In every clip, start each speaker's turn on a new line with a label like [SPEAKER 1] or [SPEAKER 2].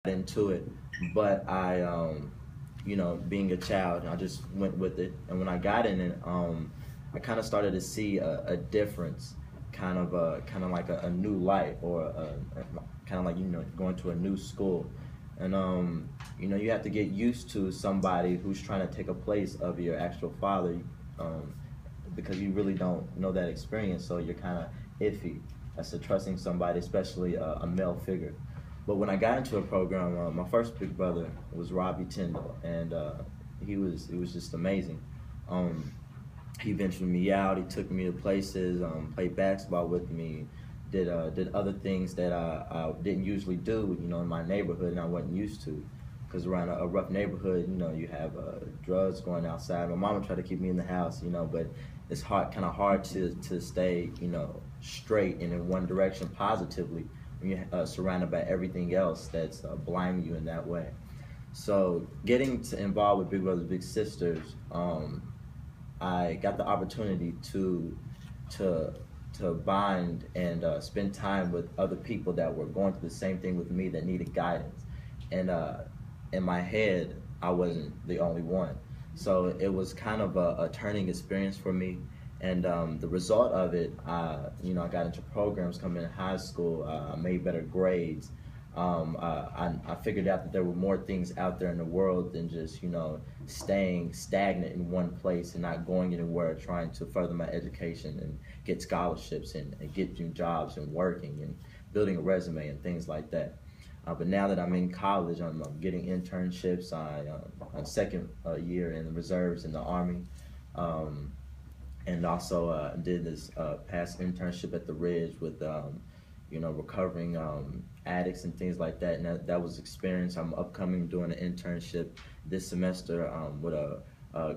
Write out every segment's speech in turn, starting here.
[SPEAKER 1] into it, but you know, being a child, I just went with it. And when I got in it, I kind of started to see a difference, kind of like a new light, or kind of like, you know, going to a new school. And you know, you have to get used to somebody who's trying to take a place of your actual father, um, because you really don't know that experience, so you're kind of iffy as to trusting somebody, especially a male figure. But when I got into a program, my first big brother was Robbie Tyndall, and he was just amazing. Um, he ventured me out. He took me to places, played basketball with me, did other things that I didn't usually do, you know, in my neighborhood, and I wasn't used to. Because around a rough neighborhood, you know, you have drugs going outside. My mama tried to keep me in the house, you know, but it's kind of hard to stay, you know, straight and in one direction positively when you're surrounded by everything else that's blinding you in that way. So getting involved with Big Brothers Big Sisters, I got the opportunity to to bind and spend time with other people that were going through the same thing with me, that needed guidance. And in my head, I wasn't the only one. So it was kind of a turning experience for me. And the result of it, you know, I got into programs coming in high school. I made better grades. I figured out that there were more things out there in the world than just, you know, staying stagnant in one place and not going anywhere, trying to further my education and get scholarships and get new jobs and working and building a resume and things like that. But now that I'm in college, I'm getting internships. I'm second year in the reserves in the Army. And also did this past internship at the Ridge with you know, recovering addicts and things like that. And that was experience. I'm upcoming doing an internship this semester with a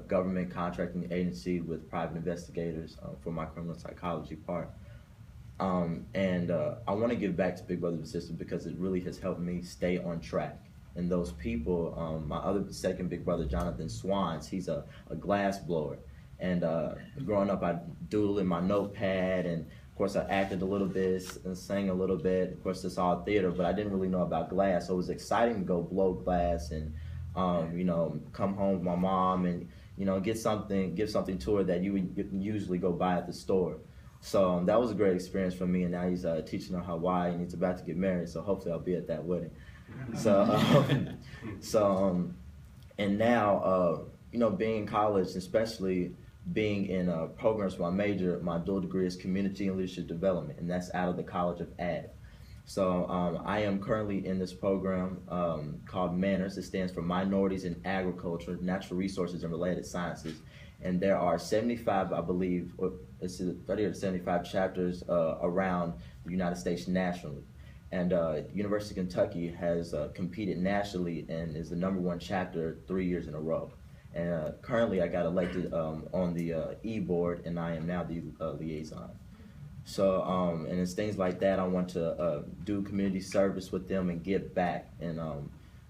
[SPEAKER 1] government contracting agency with private investigators for my criminal psychology part. And I want to give back to Big Brother Big Sister because it really has helped me stay on track. And those people, my other second big brother, Jonathan Swans, he's a glass blower. And growing up, I doodled in my notepad, and of course I acted a little bit and sang a little bit. Of course, it's all theater, but I didn't really know about glass, so it was exciting to go blow glass and you know, come home with my mom and, you know, give something to her that you would usually go buy at the store. So that was a great experience for me, and now he's teaching in Hawaii, and he's about to get married, so hopefully I'll be at that wedding. So, so and now, you know, being in college, especially being in programs, my dual degree is community and leadership development, and that's out of the College of Ag. So I am currently in this program called MANNERS. It stands for Minorities in Agriculture, Natural Resources, and Related Sciences. And there are 75, I believe, or it's 30 or 75 chapters around the United States nationally. And University of Kentucky has competed nationally and is the #1 chapter 3 years in a row. And currently I got elected on the E-board, and I am now the liaison. So, and it's things like that. I want to do community service with them and give back. And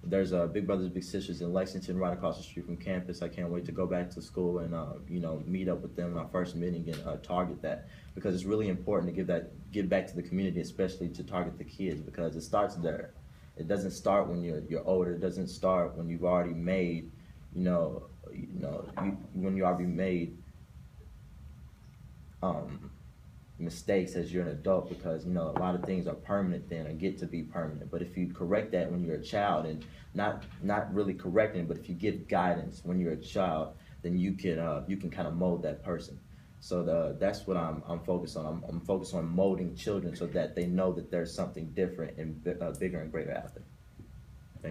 [SPEAKER 1] there's Big Brothers Big Sisters in Lexington, right across the street from campus. I can't wait to go back to school and you know, meet up with them in our first meeting and target that, because it's really important to give back to the community, especially to target the kids, because it starts there. It doesn't start when you're older. It doesn't start when you've already made, when you already made mistakes as you're an adult, because, you know, a lot of things are permanent then, or get to be permanent. But if you correct that when you're a child, and not really correcting, but if you give guidance when you're a child, then you can kind of mold that person. So that's what I'm focused on. I'm focused on molding children so that they know that there's something different and bigger and greater out there.